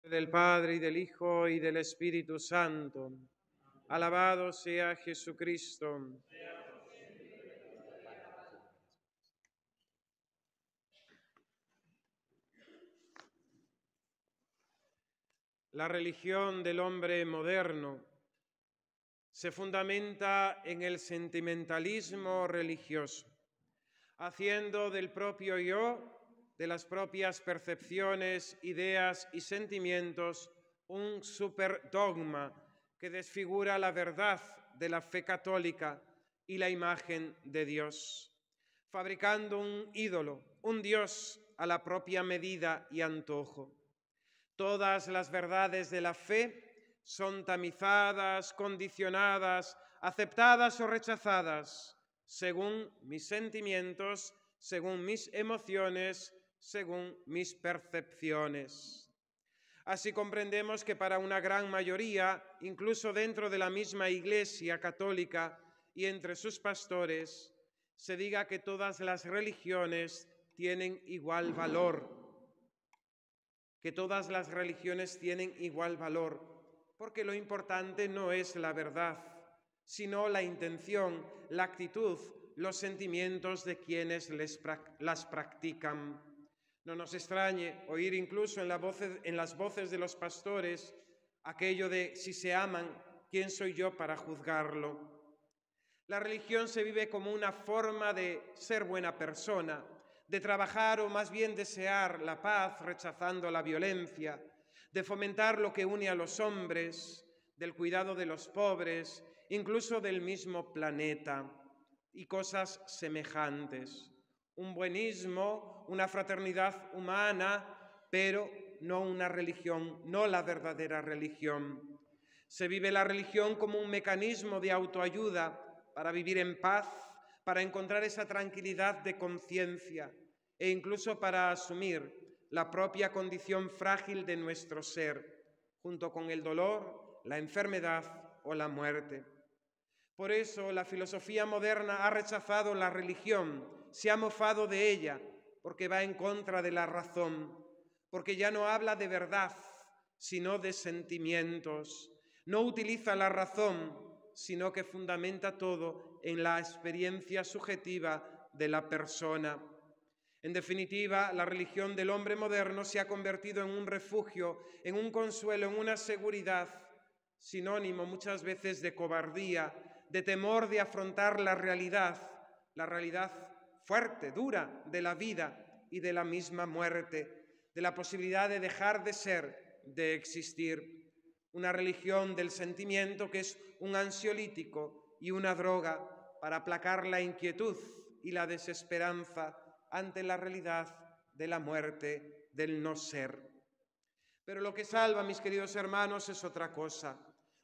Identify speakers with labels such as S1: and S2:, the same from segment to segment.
S1: Del Padre, y del Hijo, y del Espíritu Santo. Alabado sea Jesucristo. La religión del hombre moderno se fundamenta en el sentimentalismo religioso, haciendo del propio yo, de las propias percepciones, ideas y sentimientos, un superdogma que desfigura la verdad de la fe católica y la imagen de Dios, fabricando un ídolo, un Dios a la propia medida y antojo. Todas las verdades de la fe son tamizadas, condicionadas, aceptadas o rechazadas, según mis sentimientos, según mis emociones, según mis percepciones. Así comprendemos que para una gran mayoría, incluso dentro de la misma Iglesia católica y entre sus pastores, se diga que todas las religiones tienen igual valor, que todas las religiones tienen igual valor, porque lo importante no es la verdad, sino la intención, la actitud, los sentimientos de quienes las practican. No nos extrañe oír incluso en las voces de los pastores aquello de si se aman, ¿quién soy yo para juzgarlo? La religión se vive como una forma de ser buena persona, de trabajar o más bien desear la paz rechazando la violencia, de fomentar lo que une a los hombres, del cuidado de los pobres, incluso del mismo planeta y cosas semejantes. Un buenismo, una fraternidad humana, pero no una religión, no la verdadera religión. Se vive la religión como un mecanismo de autoayuda para vivir en paz, para encontrar esa tranquilidad de conciencia e incluso para asumir la propia condición frágil de nuestro ser, junto con el dolor, la enfermedad o la muerte. Por eso la filosofía moderna ha rechazado la religión, se ha mofado de ella, porque va en contra de la razón, porque ya no habla de verdad, sino de sentimientos. No utiliza la razón, sino que fundamenta todo en la experiencia subjetiva de la persona. En definitiva, la religión del hombre moderno se ha convertido en un refugio, en un consuelo, en una seguridad, sinónimo muchas veces de cobardía, de temor de afrontar la realidad fuerte, dura de la vida y de la misma muerte, de la posibilidad de dejar de ser, de existir. Una religión del sentimiento que es un ansiolítico y una droga para aplacar la inquietud y la desesperanza ante la realidad de la muerte, del no ser. Pero lo que salva, mis queridos hermanos, es otra cosa.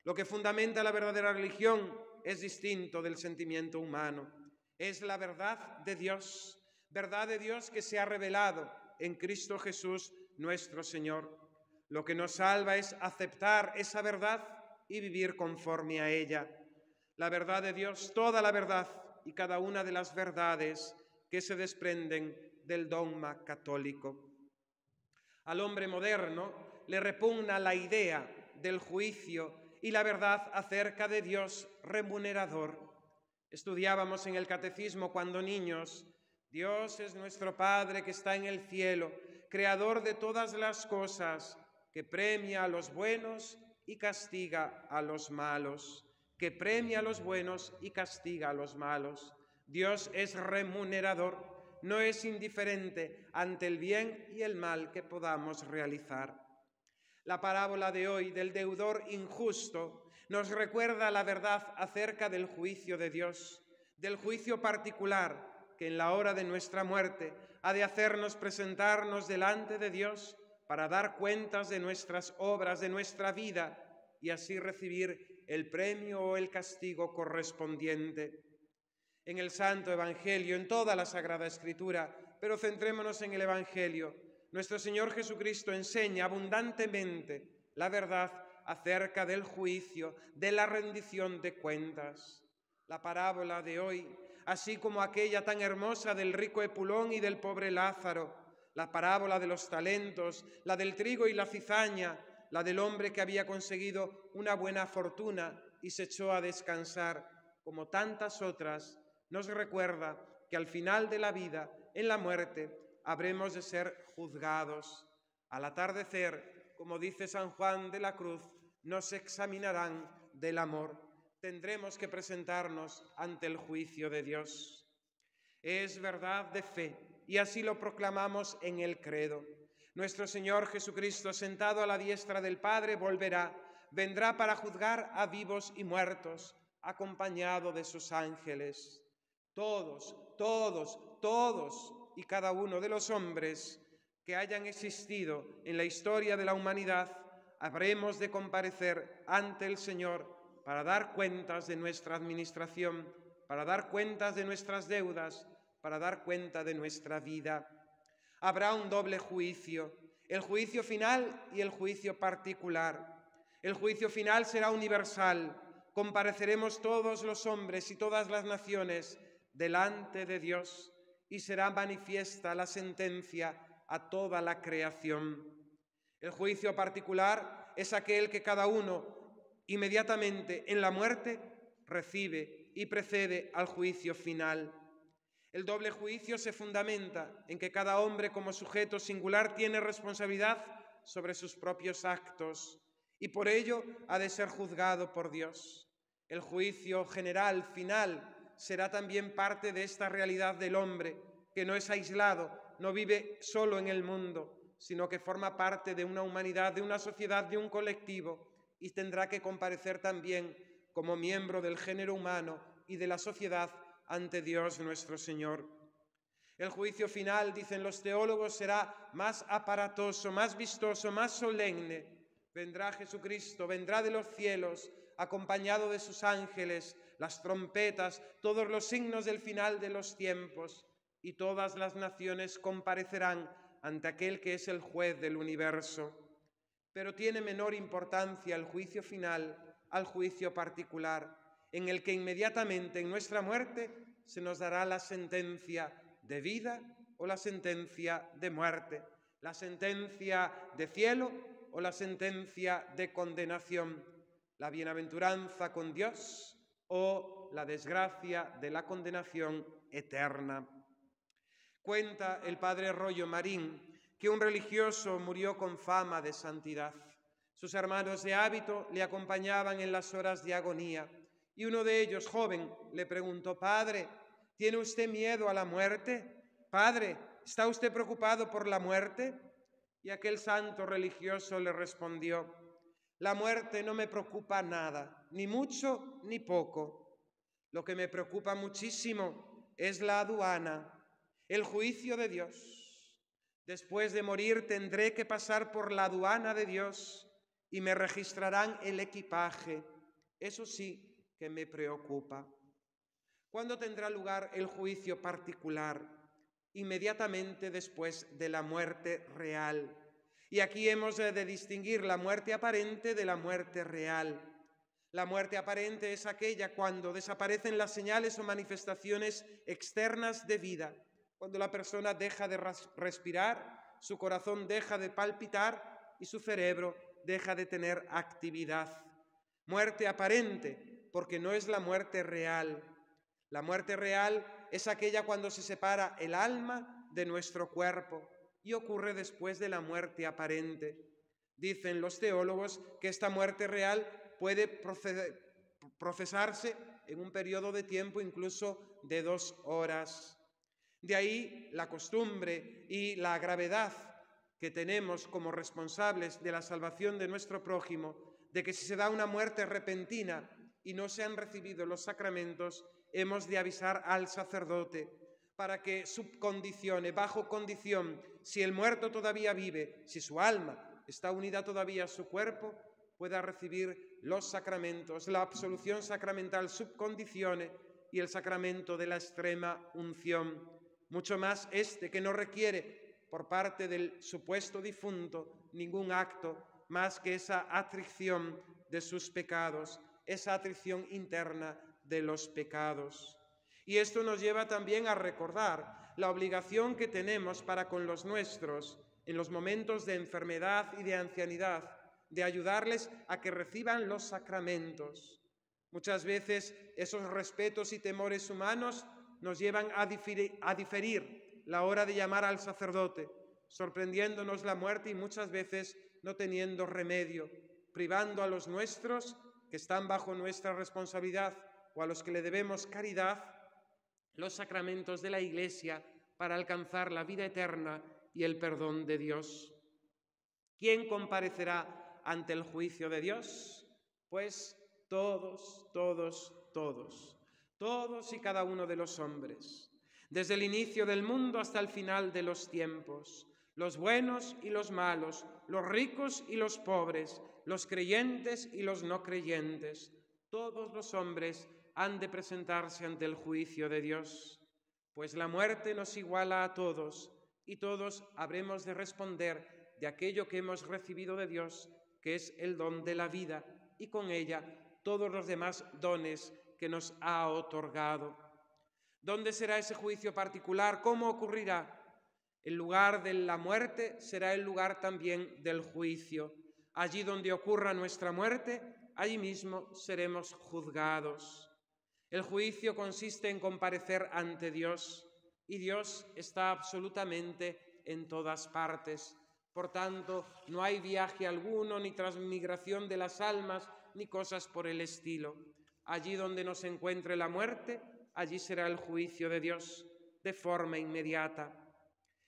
S1: Lo que fundamenta la verdadera religión es distinto del sentimiento humano. Es la verdad de Dios que se ha revelado en Cristo Jesús nuestro Señor. Lo que nos salva es aceptar esa verdad y vivir conforme a ella. La verdad de Dios, toda la verdad y cada una de las verdades que se desprenden del dogma católico. Al hombre moderno le repugna la idea del juicio y la verdad acerca de Dios remunerador. Estudiábamos en el catecismo cuando niños: Dios es nuestro Padre que está en el cielo, creador de todas las cosas, que premia a los buenos y castiga a los malos, que premia a los buenos y castiga a los malos. Dios es remunerador, no es indiferente ante el bien y el mal que podamos realizar. La parábola de hoy del deudor injusto nos recuerda la verdad acerca del juicio de Dios, del juicio particular que en la hora de nuestra muerte ha de hacernos presentarnos delante de Dios para dar cuentas de nuestras obras, de nuestra vida, y así recibir el premio o el castigo correspondiente. En el Santo Evangelio, en toda la Sagrada Escritura, pero centrémonos en el Evangelio, nuestro Señor Jesucristo enseña abundantemente la verdad acerca del juicio, de la rendición de cuentas. La parábola de hoy, así como aquella tan hermosa del rico Epulón y del pobre Lázaro, la parábola de los talentos, la del trigo y la cizaña, la del hombre que había conseguido una buena fortuna y se echó a descansar, como tantas otras, nos recuerda que al final de la vida, en la muerte, habremos de ser juzgados. Al atardecer, como dice San Juan de la Cruz, nos examinarán del amor. Tendremos que presentarnos ante el juicio de Dios. Es verdad de fe, y así lo proclamamos en el credo. Nuestro Señor Jesucristo, sentado a la diestra del Padre, vendrá para juzgar a vivos y muertos, acompañado de sus ángeles. Todos y cada uno de los hombres que hayan existido en la historia de la humanidad, habremos de comparecer ante el Señor para dar cuentas de nuestra administración, para dar cuentas de nuestras deudas, para dar cuenta de nuestra vida. Habrá un doble juicio, el juicio final y el juicio particular. El juicio final será universal. Compareceremos todos los hombres y todas las naciones delante de Dios y será manifiesta la sentencia a toda la creación. El juicio particular es aquel que cada uno inmediatamente en la muerte recibe y precede al juicio final. El doble juicio se fundamenta en que cada hombre como sujeto singular tiene responsabilidad sobre sus propios actos y por ello ha de ser juzgado por Dios. El juicio general, final, será también parte de esta realidad del hombre, que no es aislado, no vive solo en el mundo, sino que forma parte de una humanidad, de una sociedad, de un colectivo, y tendrá que comparecer también como miembro del género humano y de la sociedad ante Dios nuestro Señor. El juicio final, dicen los teólogos, será más aparatoso, más vistoso, más solemne. Vendrá Jesucristo, vendrá de los cielos, acompañado de sus ángeles, las trompetas, todos los signos del final de los tiempos, y todas las naciones comparecerán ante aquel que es el juez del universo. Pero tiene menor importancia el juicio final al juicio particular, en el que inmediatamente en nuestra muerte se nos dará la sentencia de vida o la sentencia de muerte, la sentencia de cielo o la sentencia de condenación, la bienaventuranza con Dios o la desgracia de la condenación eterna. Cuenta el padre Rollo Marín que un religioso murió con fama de santidad. Sus hermanos de hábito le acompañaban en las horas de agonía y uno de ellos, joven, le preguntó: «Padre, ¿tiene usted miedo a la muerte? Padre, ¿está usted preocupado por la muerte?». Y aquel santo religioso le respondió: «La muerte no me preocupa nada, ni mucho ni poco. Lo que me preocupa muchísimo es la aduana, el juicio de Dios. Después de morir tendré que pasar por la aduana de Dios y me registrarán el equipaje. Eso sí que me preocupa». ¿Cuándo tendrá lugar el juicio particular? Inmediatamente después de la muerte real. Y aquí hemos de distinguir la muerte aparente de la muerte real. La muerte aparente es aquella cuando desaparecen las señales o manifestaciones externas de vida, cuando la persona deja de respirar, su corazón deja de palpitar y su cerebro deja de tener actividad. Muerte aparente, porque no es la muerte real. La muerte real es aquella cuando se separa el alma de nuestro cuerpo y ocurre después de la muerte aparente. Dicen los teólogos que esta muerte real puede procesarse en un periodo de tiempo incluso de 2 horas. De ahí la costumbre y la gravedad que tenemos como responsables de la salvación de nuestro prójimo, de que si se da una muerte repentina y no se han recibido los sacramentos, hemos de avisar al sacerdote para que subcondicione, bajo condición, si el muerto todavía vive, si su alma está unida todavía a su cuerpo, pueda recibir los sacramentos, la absolución sacramental subcondicione y el sacramento de la extrema unción. Mucho más este, que no requiere por parte del supuesto difunto ningún acto más que esa atrición de sus pecados, esa atrición interna de los pecados. Y esto nos lleva también a recordar la obligación que tenemos para con los nuestros en los momentos de enfermedad y de ancianidad, de ayudarles a que reciban los sacramentos. Muchas veces esos respetos y temores humanos nos llevan a diferir la hora de llamar al sacerdote, sorprendiéndonos la muerte y muchas veces no teniendo remedio, privando a los nuestros que están bajo nuestra responsabilidad o a los que le debemos caridad, los sacramentos de la Iglesia para alcanzar la vida eterna y el perdón de Dios. ¿Quién comparecerá ante el juicio de Dios? Pues todos y cada uno de los hombres, desde el inicio del mundo hasta el final de los tiempos, los buenos y los malos, los ricos y los pobres, los creyentes y los no creyentes, todos los hombres han de presentarse ante el juicio de Dios, pues la muerte nos iguala a todos y todos habremos de responder de aquello que hemos recibido de Dios, que es el don de la vida, y con ella todos los demás dones que nos ha otorgado. ¿Dónde será ese juicio particular? ¿Cómo ocurrirá? El lugar de la muerte será el lugar también del juicio. Allí donde ocurra nuestra muerte, allí mismo seremos juzgados. El juicio consiste en comparecer ante Dios, y Dios está absolutamente en todas partes. Por tanto, no hay viaje alguno, ni transmigración de las almas, ni cosas por el estilo. Allí donde nos encuentre la muerte, allí será el juicio de Dios, de forma inmediata.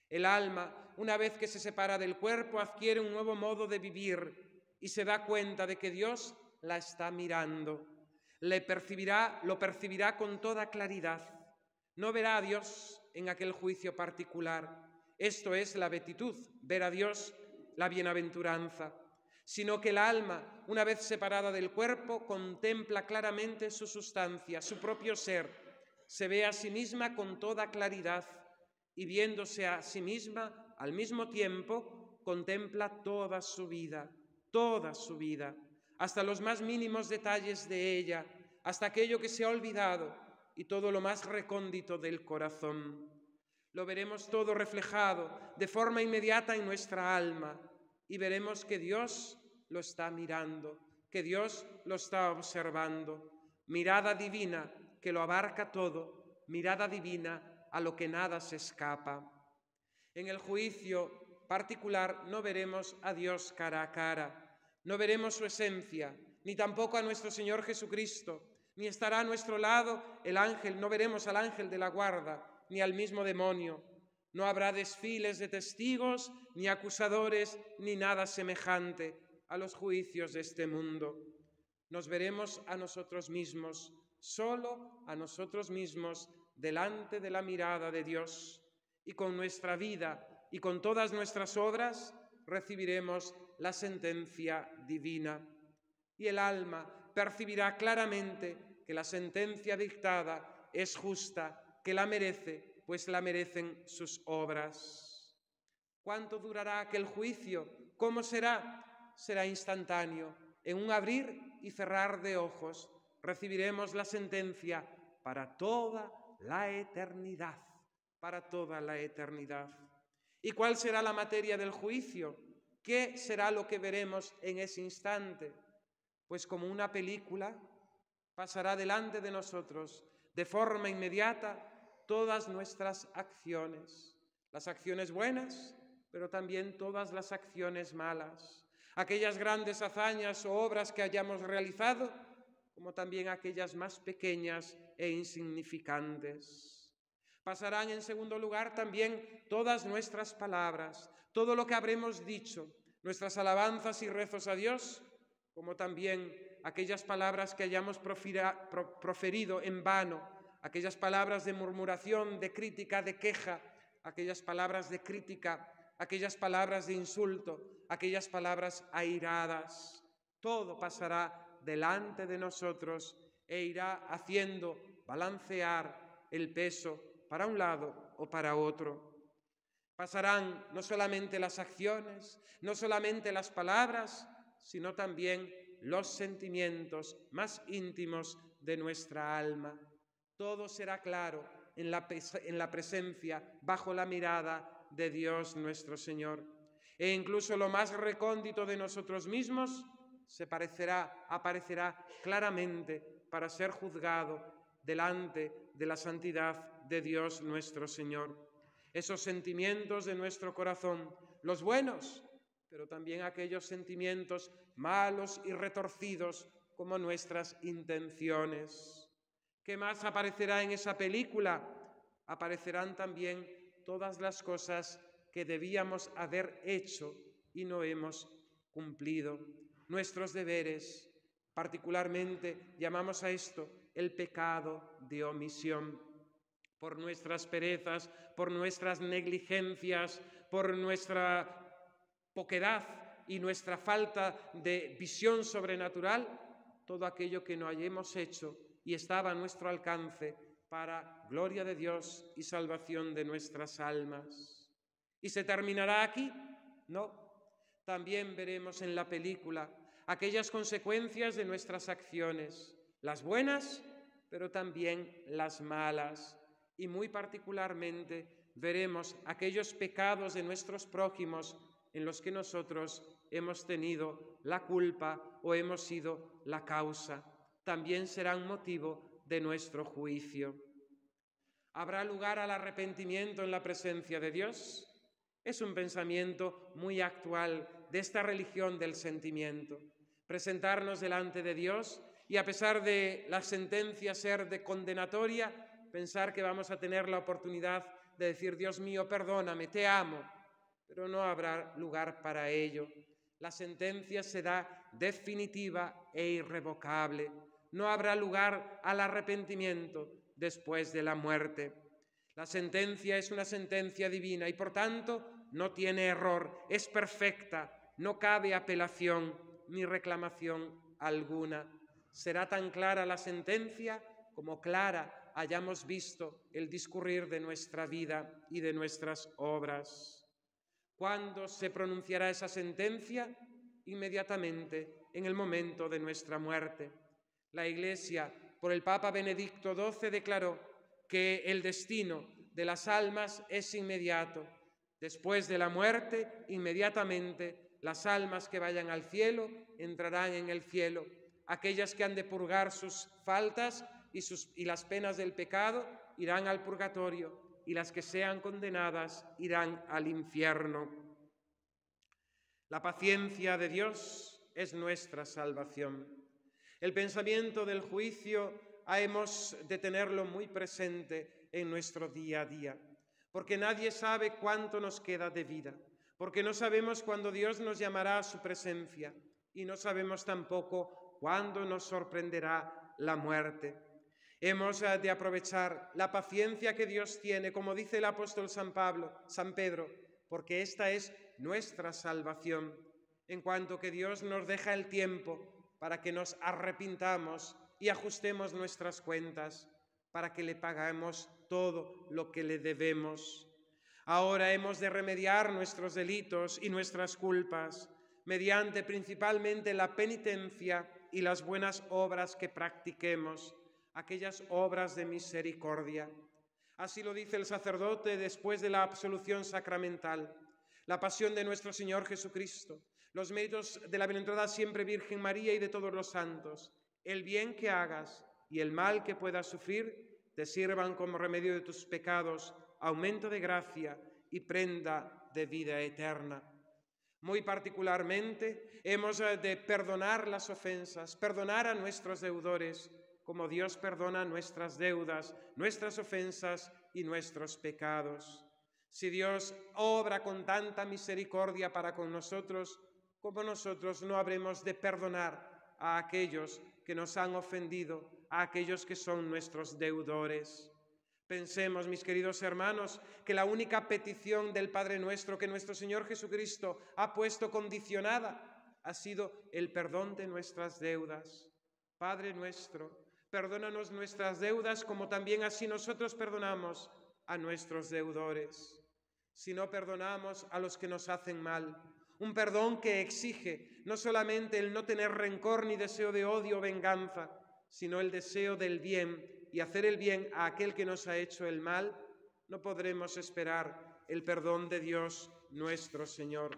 S1: El alma, una vez que se separa del cuerpo, adquiere un nuevo modo de vivir y se da cuenta de que Dios la está mirando. Lo percibirá con toda claridad. No verá a Dios en aquel juicio particular. Esto es la beatitud, ver a Dios, la bienaventuranza, sino que el alma, una vez separada del cuerpo, contempla claramente su sustancia, su propio ser, se ve a sí misma con toda claridad y viéndose a sí misma, al mismo tiempo, contempla toda su vida, hasta los más mínimos detalles de ella, hasta aquello que se ha olvidado y todo lo más recóndito del corazón. Lo veremos todo reflejado de forma inmediata en nuestra alma y veremos que Dios lo está mirando, que Dios lo está observando. Mirada divina que lo abarca todo, mirada divina a lo que nada se escapa. En el juicio particular no veremos a Dios cara a cara, no veremos su esencia, ni tampoco a nuestro Señor Jesucristo, ni estará a nuestro lado el ángel, no veremos al ángel de la guarda, ni al mismo demonio. No habrá desfiles de testigos, ni acusadores, ni nada semejante a los juicios de este mundo. Nos veremos a nosotros mismos, solo a nosotros mismos, delante de la mirada de Dios, y con nuestra vida y con todas nuestras obras recibiremos la sentencia divina. Y el alma percibirá claramente que la sentencia dictada es justa, que la merece, pues la merecen sus obras. ¿Cuánto durará aquel juicio? ¿Cómo será? Será instantáneo. En un abrir y cerrar de ojos recibiremos la sentencia para toda la eternidad, para toda la eternidad. ¿Y cuál será la materia del juicio? ¿Qué será lo que veremos en ese instante? Pues como una película pasará delante de nosotros de forma inmediata todas nuestras acciones, las acciones buenas, pero también todas las acciones malas, aquellas grandes hazañas o obras que hayamos realizado, como también aquellas más pequeñas e insignificantes. Pasarán en segundo lugar también todas nuestras palabras, todo lo que habremos dicho, nuestras alabanzas y rezos a Dios, como también aquellas palabras que hayamos proferido en vano, aquellas palabras de murmuración, de crítica, de queja, aquellas palabras de crítica, aquellas palabras de insulto, aquellas palabras airadas. Todo pasará delante de nosotros e irá haciendo balancear el peso para un lado o para otro. Pasarán no solamente las acciones, no solamente las palabras, sino también los sentimientos más íntimos de nuestra alma. Todo será claro en la presencia, bajo la mirada de Dios nuestro Señor. E incluso lo más recóndito de nosotros mismos aparecerá claramente para ser juzgado delante de la santidad de Dios nuestro Señor. Esos sentimientos de nuestro corazón, los buenos, pero también aquellos sentimientos malos y retorcidos como nuestras intenciones. ¿Qué más aparecerá en esa película? Aparecerán también todas las cosas que debíamos haber hecho y no hemos cumplido. Nuestros deberes, particularmente llamamos a esto el pecado de omisión. Por nuestras perezas, por nuestras negligencias, por nuestra poquedad y nuestra falta de visión sobrenatural, todo aquello que no hayamos hecho y estaba a nuestro alcance para gloria de Dios y salvación de nuestras almas. ¿Y se terminará aquí? No. También veremos en la película aquellas consecuencias de nuestras acciones, las buenas, pero también las malas. Y muy particularmente veremos aquellos pecados de nuestros prójimos en los que nosotros hemos tenido la culpa o hemos sido la causa. También serán motivo de nuestro juicio. ¿Habrá lugar al arrepentimiento en la presencia de Dios? Es un pensamiento muy actual de esta religión del sentimiento. Presentarnos delante de Dios y a pesar de la sentencia ser de condenatoria, pensar que vamos a tener la oportunidad de decir: Dios mío, perdóname, te amo, pero no habrá lugar para ello. La sentencia será definitiva e irrevocable. No habrá lugar al arrepentimiento después de la muerte. La sentencia es una sentencia divina y por tanto no tiene error, es perfecta, no cabe apelación ni reclamación alguna. Será tan clara la sentencia como clara hayamos visto el discurrir de nuestra vida y de nuestras obras. ¿Cuándo se pronunciará esa sentencia? Inmediatamente, en el momento de nuestra muerte. La Iglesia, por el Papa Benedicto XII, declaró que el destino de las almas es inmediato. Después de la muerte, inmediatamente, las almas que vayan al cielo entrarán en el cielo. Aquellas que han de purgar sus faltas y las penas del pecado irán al purgatorio, y las que sean condenadas irán al infierno. La paciencia de Dios es nuestra salvación. El pensamiento del juicio hemos de tenerlo muy presente en nuestro día a día, porque nadie sabe cuánto nos queda de vida, porque no sabemos cuándo Dios nos llamará a su presencia y no sabemos tampoco cuándo nos sorprenderá la muerte. Hemos de aprovechar la paciencia que Dios tiene, como dice el apóstol San Pedro, porque esta es nuestra salvación, en cuanto que Dios nos deja el tiempo para que nos arrepintamos y ajustemos nuestras cuentas, para que le pagamos todo lo que le debemos. Ahora hemos de remediar nuestros delitos y nuestras culpas, mediante principalmente la penitencia y las buenas obras que practiquemos, aquellas obras de misericordia. Así lo dice el sacerdote después de la absolución sacramental. La pasión de nuestro Señor Jesucristo, los méritos de la bienaventurada siempre Virgen María y de todos los santos, el bien que hagas y el mal que puedas sufrir te sirvan como remedio de tus pecados, aumento de gracia y prenda de vida eterna. Muy particularmente hemos de perdonar las ofensas, perdonar a nuestros deudores, como Dios perdona nuestras deudas, nuestras ofensas y nuestros pecados. Si Dios obra con tanta misericordia para con nosotros, como nosotros no habremos de perdonar a aquellos que nos han ofendido, a aquellos que son nuestros deudores. Pensemos, mis queridos hermanos, que la única petición del Padre Nuestro que nuestro Señor Jesucristo ha puesto condicionada ha sido el perdón de nuestras deudas. Padre nuestro, perdónanos nuestras deudas como también así nosotros perdonamos a nuestros deudores. Si no perdonamos a los que nos hacen mal, un perdón que exige no solamente el no tener rencor ni deseo de odio o venganza, sino el deseo del bien y hacer el bien a aquel que nos ha hecho el mal, no podremos esperar el perdón de Dios nuestro Señor.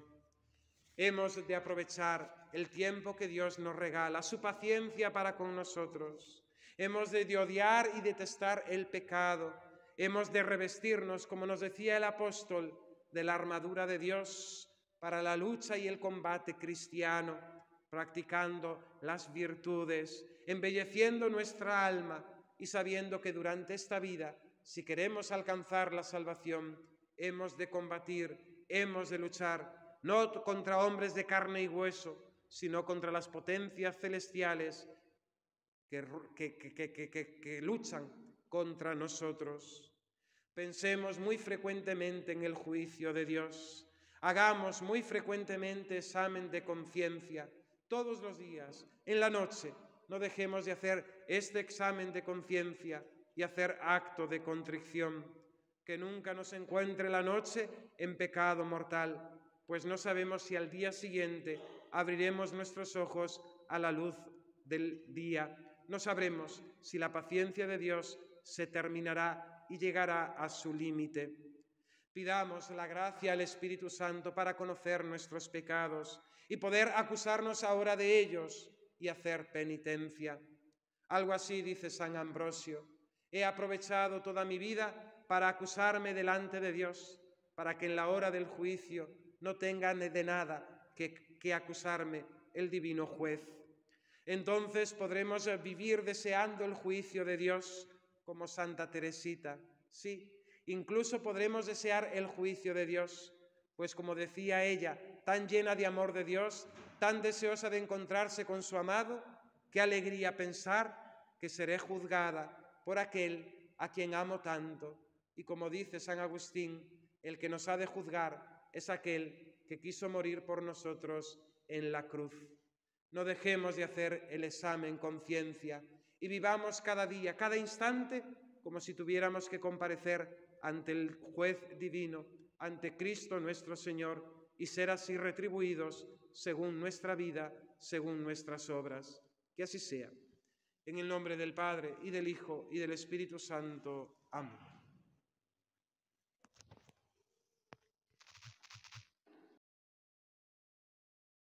S1: Hemos de aprovechar el tiempo que Dios nos regala, su paciencia para con nosotros. Hemos de odiar y detestar el pecado. Hemos de revestirnos, como nos decía el apóstol, de la armadura de Dios para la lucha y el combate cristiano, practicando las virtudes, embelleciendo nuestra alma y sabiendo que durante esta vida, si queremos alcanzar la salvación, hemos de combatir, hemos de luchar, no contra hombres de carne y hueso, sino contra las potencias celestiales que luchan contra nosotros. Pensemos muy frecuentemente en el juicio de Dios. Hagamos muy frecuentemente examen de conciencia, todos los días, en la noche. No dejemos de hacer este examen de conciencia y hacer acto de contrición. Que nunca nos encuentre la noche en pecado mortal, pues no sabemos si al día siguiente abriremos nuestros ojos a la luz del día. No sabremos si la paciencia de Dios se terminará y llegará a su límite. Pidamos la gracia al Espíritu Santo para conocer nuestros pecados y poder acusarnos ahora de ellos y hacer penitencia. Algo así dice San Ambrosio: he aprovechado toda mi vida para acusarme delante de Dios, para que en la hora del juicio no tenga de nada que acusarme el divino juez. Entonces podremos vivir deseando el juicio de Dios como Santa Teresita. Sí, incluso podremos desear el juicio de Dios, pues como decía ella, tan llena de amor de Dios, tan deseosa de encontrarse con su amado, qué alegría pensar que seré juzgada por aquel a quien amo tanto. Y como dice San Agustín, el que nos ha de juzgar es aquel que quiso morir por nosotros en la cruz. No dejemos de hacer el examen conciencia y vivamos cada día, cada instante, como si tuviéramos que comparecer ante el juez divino, ante Cristo nuestro Señor, y ser así retribuidos según nuestra vida, según nuestras obras. Que así sea. En el nombre del Padre, y del Hijo, y del Espíritu Santo. Amén.